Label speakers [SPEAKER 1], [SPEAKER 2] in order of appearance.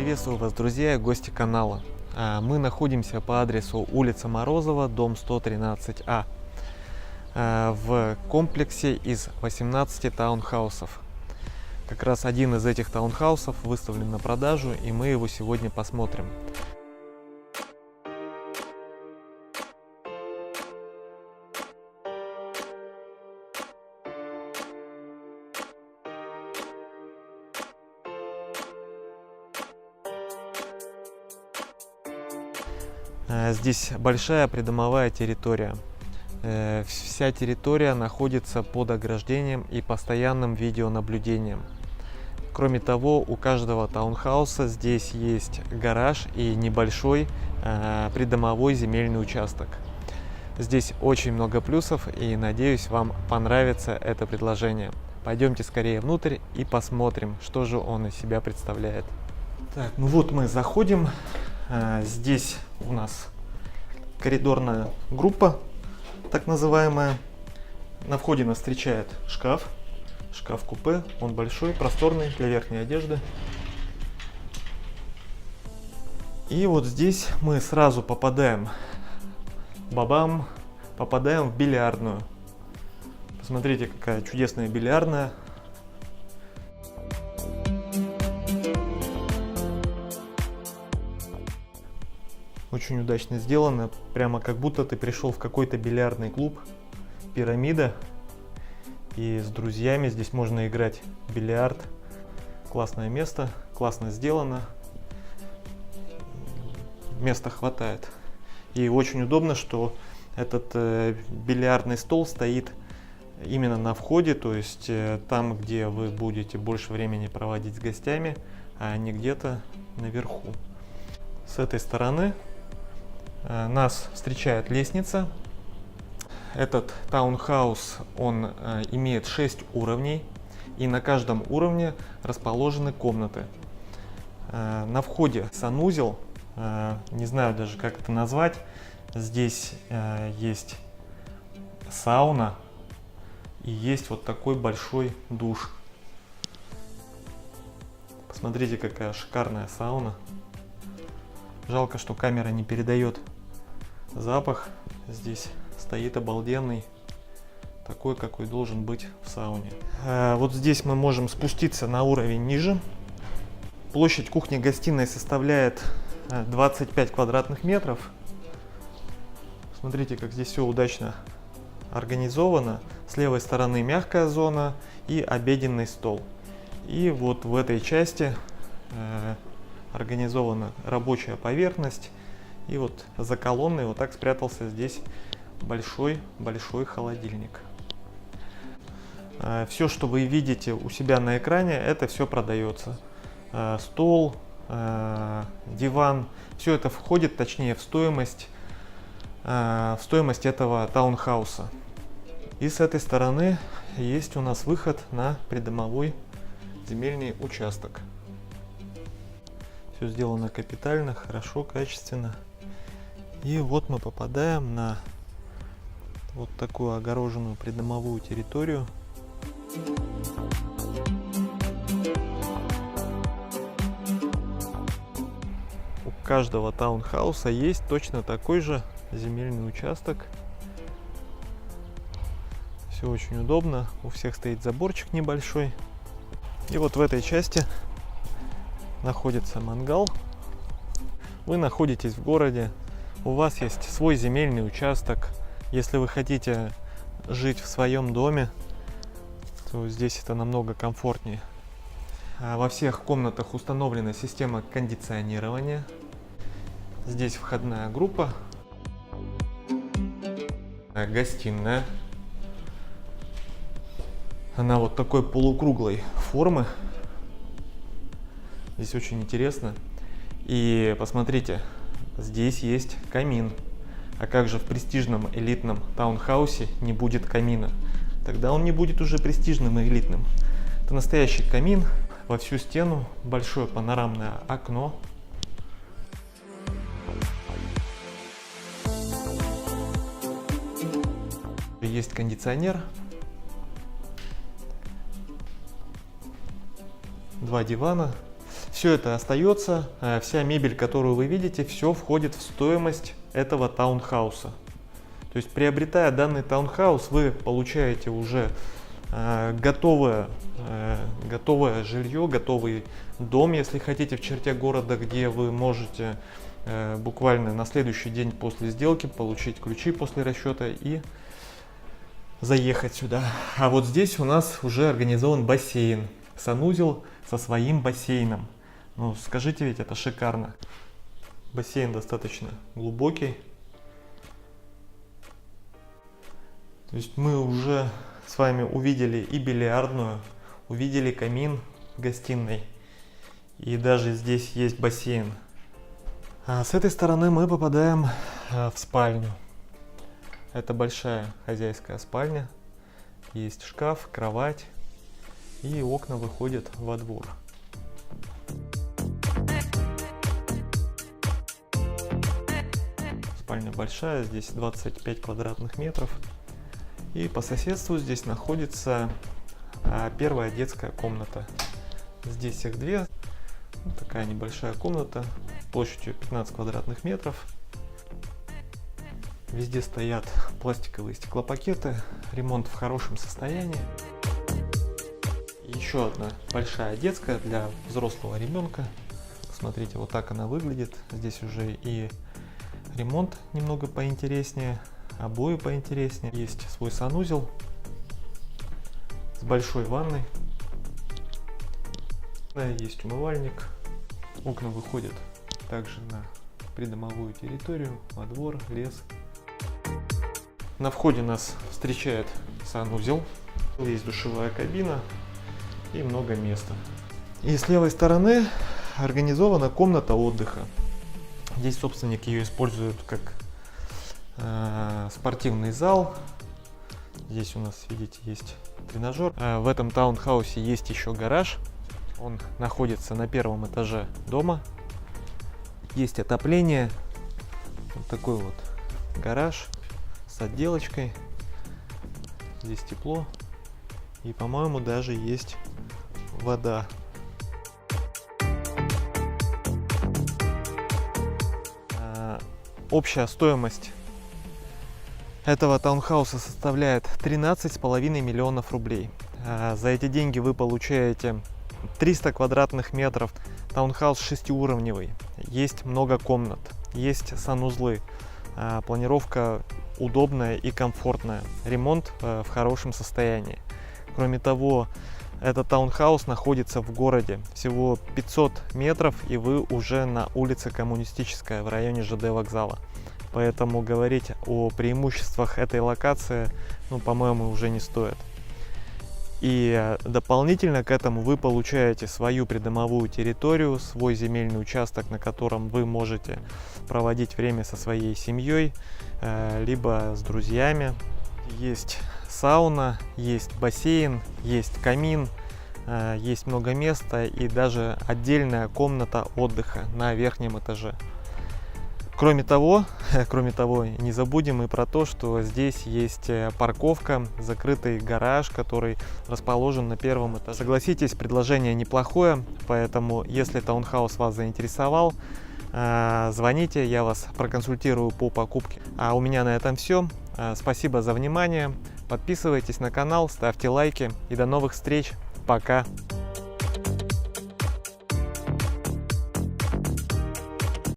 [SPEAKER 1] Приветствую вас, друзья и гости канала. Мы находимся по адресу улица Морозова, дом 113А, в комплексе из 18 таунхаусов. Как раз один из этих таунхаусов выставлен на продажу, и мы его сегодня посмотрим. Здесь большая придомовая территория. Вся территория находится под ограждением и постоянным видеонаблюдением. Кроме того, у каждого таунхауса здесь есть гараж и небольшой придомовой земельный участок. Здесь очень много плюсов, и надеюсь, вам понравится это предложение. Пойдемте скорее внутрь и посмотрим, что же он из себя представляет. Так, ну вот мы заходим. Здесь у нас коридорная группа, так называемая. На входе нас встречает шкаф-купе. Он большой, просторный, для верхней одежды. И вот здесь мы сразу попадаем в бильярдную. Посмотрите, какая чудесная бильярдная. Очень удачно сделано, прямо как будто ты пришел в какой-то бильярдный клуб, пирамида, и с друзьями здесь можно играть в бильярд. Классное место, классно сделано, места хватает. И очень удобно, что этот бильярдный стол стоит именно на входе, то есть там, где вы будете больше времени проводить с гостями, а не где-то наверху. С этой стороны нас встречает лестница. Этот таунхаус, он имеет 6 уровней, и на каждом уровне расположены комнаты. На входе санузел, не знаю даже, как это назвать. Здесь есть сауна и есть вот такой большой душ. Посмотрите, какая шикарная сауна. Жалко, что камера не передает запах. Здесь стоит обалденный, такой, какой должен быть в сауне. Вот здесь мы можем спуститься на уровень ниже. Площадь кухни-гостиной составляет 25 квадратных метров. Смотрите, как здесь все удачно организовано. С левой стороны мягкая зона и обеденный стол. И вот в этой части организована рабочая поверхность, и вот за колонной вот так спрятался здесь большой холодильник. Все, что вы видите у себя на экране, это все продается. Стол, диван, все это входит, точнее, в стоимость этого таунхауса. И с этой стороны есть у нас выход на придомовой земельный участок. Все сделано капитально, хорошо, качественно. И вот мы попадаем на вот такую огороженную придомовую территорию. У каждого таунхауса есть точно такой же земельный участок. Все очень удобно, у всех стоит заборчик небольшой. И вот в этой части находится мангал. Вы находитесь в городе, у вас есть свой земельный участок. Если вы хотите жить в своем доме, то здесь это намного комфортнее. Во всех комнатах установлена система кондиционирования. Здесь входная группа, гостиная. Она вот такой полукруглой формы. Здесь очень интересно. И посмотрите, здесь есть камин. А как же в престижном элитном таунхаусе не будет камина? Тогда он не будет уже престижным и элитным. Это настоящий камин во всю стену, большое панорамное окно. Есть кондиционер. 2 дивана. все это остается, вся мебель, которую вы видите, все входит в стоимость этого таунхауса. То есть, приобретая данный таунхаус, вы получаете уже готовое жилье, готовый дом, если хотите, в черте города, где вы можете буквально на следующий день после сделки получить ключи после расчета и заехать сюда. А вот здесь у нас уже организован бассейн, санузел со своим бассейном. Ну, скажите, ведь это шикарно. Бассейн достаточно глубокий. То есть мы уже с вами увидели и бильярдную, увидели камин в гостиной, и даже здесь есть бассейн. А с этой стороны мы попадаем в спальню. Это большая хозяйская спальня, есть шкаф, кровать, и окна выходят во двор. Спальня большая, здесь 25 квадратных метров. И по соседству здесь находится первая детская комната. Здесь их две. Вот такая небольшая комната площадью 15 квадратных метров. Везде стоят пластиковые стеклопакеты. Ремонт в хорошем состоянии. Еще одна большая детская для взрослого ребенка. Смотрите, вот так она выглядит. Здесь уже и ремонт немного поинтереснее, обои поинтереснее. Есть свой санузел с большой ванной. Есть умывальник. Окна выходят также на придомовую территорию, во двор, лес. На входе нас встречает санузел. Есть душевая кабина и много места. И с левой стороны организована комната отдыха. Здесь собственник ее использует как спортивный зал. Здесь у нас, видите, есть тренажер. В этом таунхаусе есть еще гараж. Он находится на первом этаже дома. Есть отопление. Вот такой вот гараж с отделочкой. Здесь тепло. И, по-моему, даже есть вода. Общая стоимость этого таунхауса составляет 13,5 миллионов рублей. За эти деньги вы получаете 300 квадратных метров, таунхаус 6-уровневый, есть много комнат, есть санузлы, планировка удобная и комфортная, ремонт в хорошем состоянии. Кроме того, этот таунхаус находится в городе, всего 500 метров, и вы уже на улице Коммунистическая в районе ЖД вокзала. Поэтому говорить о преимуществах этой локации, ну, по-моему, уже не стоит. И дополнительно к этому вы получаете свою придомовую территорию, свой земельный участок, на котором вы можете проводить время со своей семьей, либо с друзьями. Есть сауна, есть бассейн, есть камин, есть много места и даже отдельная комната отдыха на верхнем этаже. Кроме того, не забудем и про то, что здесь есть парковка, закрытый гараж, который расположен на первом этаже. Согласитесь, предложение неплохое, поэтому если таунхаус вас заинтересовал, звоните, я вас проконсультирую по покупке. А у меня на этом все. Спасибо за внимание. Подписывайтесь на канал, ставьте лайки и до новых встреч. Пока!